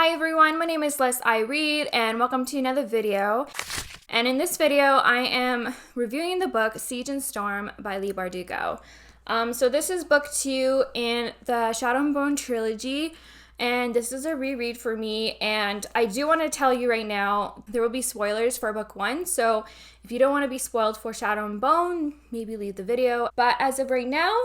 Hi everyone, my name is Les I Read and welcome to another video. And in this video, I am reviewing the book Siege and Storm by Leigh Bardugo. So this is book 2 in the Shadow and Bone Trilogy, and this is a reread for me. And I do want to tell you right now, there will be spoilers for book 1, so if you don't want to be spoiled for Shadow and Bone, maybe leave the video. But as of right now,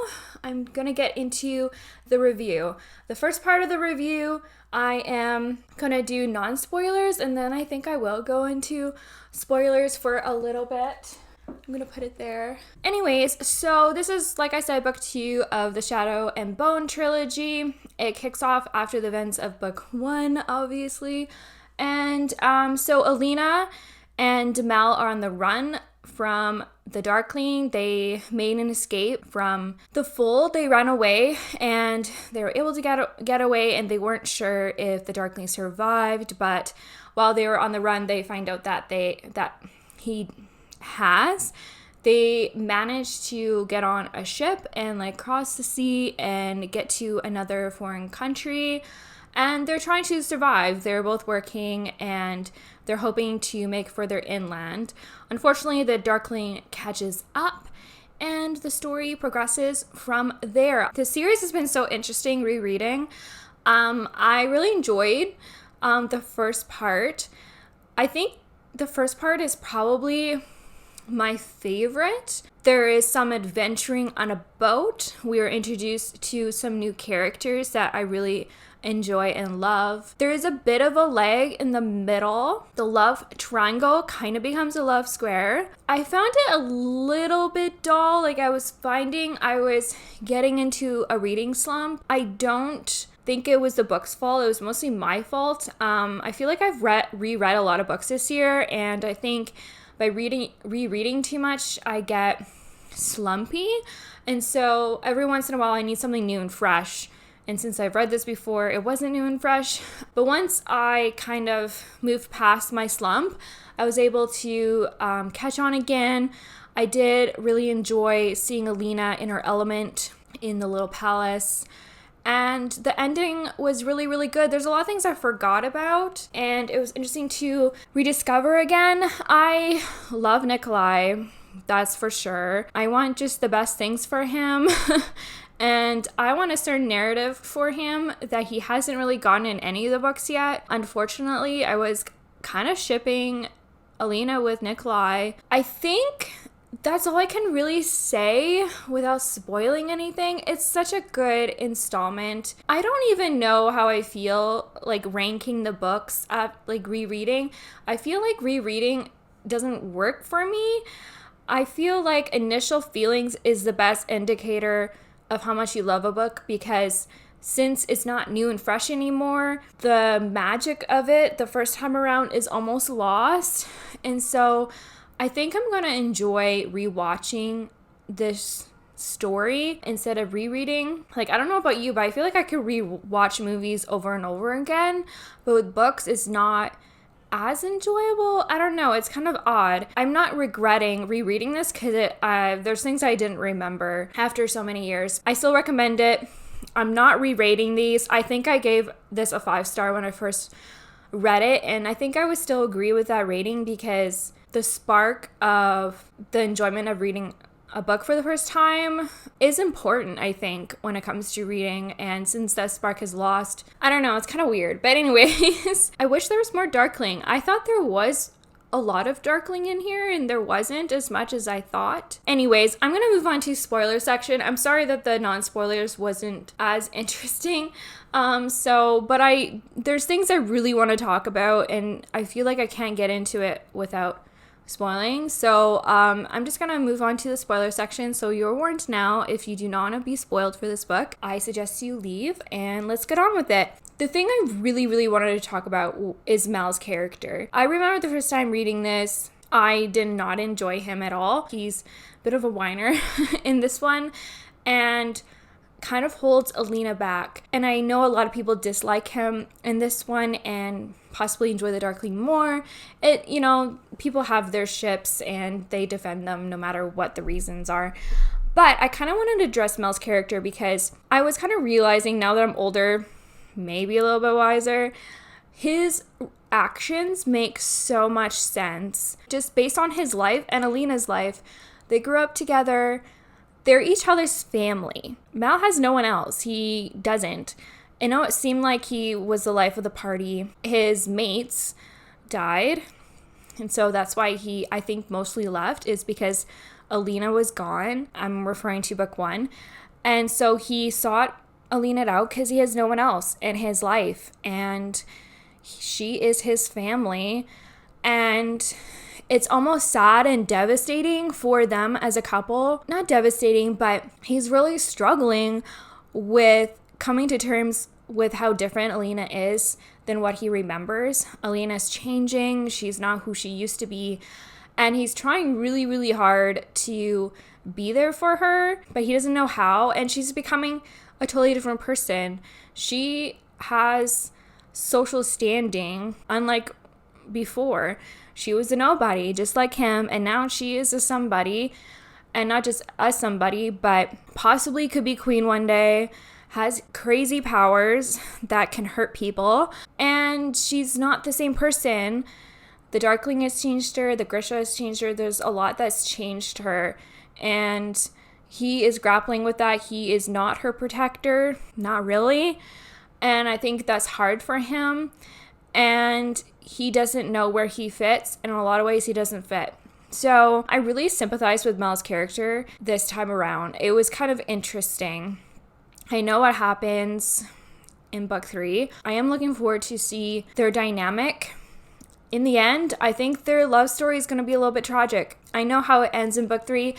I'm gonna get into the review. The first part of the review, I am gonna do non-spoilers, and then I think I will go into spoilers for a little bit. I'm gonna put it there. Anyways, so this is, like I said, book 2 of the Shadow and Bone Trilogy. It kicks off after the events of book 1, obviously. And so Alina and Mel are on the run from the Darkling. They made an escape from the Fold. They ran away and they were able to get away, and they weren't sure if the Darkling survived, but while they were on the run, they find out that he has. They managed to get on a ship and cross the sea and get to another foreign country, and they're trying to survive. They're both working and they're hoping to make further inland. Unfortunately, the Darkling catches up and the story progresses from there. The series has been so interesting rereading. I really enjoyed the first part. I think the first part is probably my favorite. There is some adventuring on a boat. We are introduced to some new characters that I really enjoy and love. There is a bit of a lag in the middle. The love triangle kind of becomes a love square. I found it a little bit dull. I was finding I was getting into a reading slump. I don't think it was the book's fault. It was mostly my fault. I feel like I've reread a lot of books this year, and I think by rereading too much, I get slumpy. And so every once in a while, I need something new and fresh. And since I've read this before, it wasn't new and fresh. But once I kind of moved past my slump, I was able to catch on again. I did really enjoy seeing Alina in her element in the little palace. And the ending was really, really good. There's a lot of things I forgot about, and it was interesting to rediscover again. I love Nikolai, that's for sure. I want just the best things for him. And I want a certain narrative for him that he hasn't really gotten in any of the books yet. Unfortunately, I was kind of shipping Alina with Nikolai. I think that's all I can really say without spoiling anything. It's such a good installment. I don't even know how I feel ranking the books at rereading. I feel like rereading doesn't work for me. I feel like initial feelings is the best indicator of how much you love a book, because since it's not new and fresh anymore, the magic of it the first time around is almost lost. And so I think I'm gonna enjoy rewatching this story instead of rereading. I don't know about you, but I feel like I could rewatch movies over and over again, but with books it's not as enjoyable. I don't know, it's kind of odd. I'm not regretting rereading this because there's things I didn't remember after so many years. I still recommend it. I'm not re-rating these. I think I gave this a 5-star when I first read it, and I think I would still agree with that rating because the spark of the enjoyment of reading a book for the first time is important, I think, when it comes to reading. And since that spark is lost, I don't know, it's kind of weird. But anyways, I wish there was more Darkling. I thought there was a lot of Darkling in here, and there wasn't as much as I thought. Anyways, I'm gonna move on to spoiler section. I'm sorry that the non-spoilers wasn't as interesting. But there's things I really want to talk about, and I feel like I can't get into it without spoiling. So I'm just gonna move on to the spoiler section. So you're warned now, if you do not want to be spoiled for this book, I suggest you leave, and let's get on with it. The thing I really, really wanted to talk about is Mel's character. I remember the first time reading this, I did not enjoy him at all. He's a bit of a whiner in this one, and kind of holds Alina back. And I know a lot of people dislike him in this one and possibly enjoy the Darkling more. People have their ships and they defend them no matter what the reasons are. But I kind of wanted to address Mel's character because I was kind of realizing now that I'm older, maybe a little bit wiser, his actions make so much sense. Just based on his life and Alina's life, they grew up together. They're each other's family. Mal has no one else. He doesn't. I know it seemed like he was the life of the party. His mates died. And so that's why he, I think, mostly left, is because Alina was gone. I'm referring to book 1. And so he sought Alina out because he has no one else in his life. And she is his family. And it's almost sad and devastating for them as a couple. Not devastating, but he's really struggling with coming to terms with how different Alina is than what he remembers. Alina's changing. She's not who she used to be. And he's trying really, really hard to be there for her, but he doesn't know how. And she's becoming a totally different person. She has social standing, unlike before. She was a nobody, just like him, and now she is a somebody, and not just a somebody, but possibly could be queen one day, has crazy powers that can hurt people, and she's not the same person. The Darkling has changed her, the Grisha has changed her, there's a lot that's changed her, and he is grappling with that. He is not her protector, not really, and I think that's hard for him. And he doesn't know where he fits. In a lot of ways, he doesn't fit. So I really sympathized with Mel's character this time around. It was kind of interesting. I know what happens in book 3. I am looking forward to see their dynamic. In the end, I think their love story is going to be a little bit tragic. I know how it ends in book 3.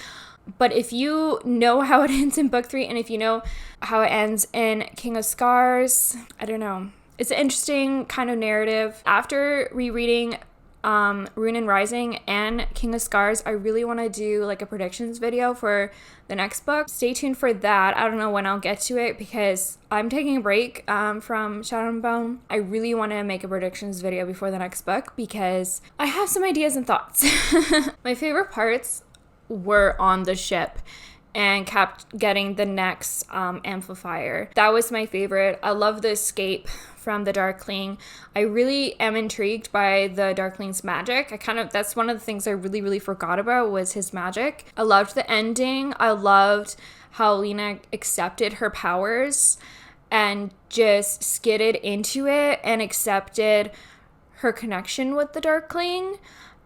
But if you know how it ends in book 3, and if you know how it ends in King of Scars, I don't know. It's an interesting kind of narrative. After rereading Rune and Rising and King of Scars, I really want to do like a predictions video for the next book. Stay tuned for that. I don't know when I'll get to it because I'm taking a break from Shadow and Bone. I really want to make a predictions video before the next book because I have some ideas and thoughts. My favorite parts were on the ship and kept getting the next amplifier. That was my favorite. I love the escape from the Darkling. I really am intrigued by the Darkling's magic. That's one of the things I really, really forgot about was his magic. I loved the ending. I loved how Lena accepted her powers and just skidded into it and accepted her connection with the Darkling.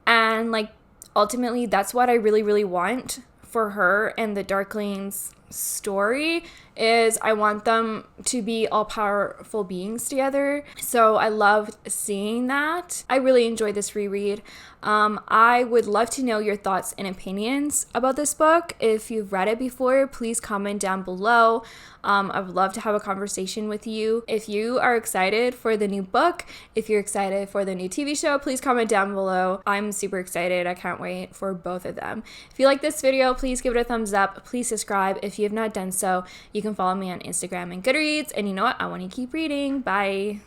And like, ultimately, that's what I really, really want for her and the Darkling's story is I want them to be all-powerful beings together. So I loved seeing that. I really enjoyed this reread. I would love to know your thoughts and opinions about this book. If you've read it before, please comment down below. I would love to have a conversation with you. If you are excited for the new book, if you're excited for the new TV show, please comment down below. I'm super excited. I can't wait for both of them. If you like this video, please give it a thumbs up. Please subscribe. If you have not done so, you can follow me on Instagram and Goodreads. And you know what? I want to keep reading. Bye.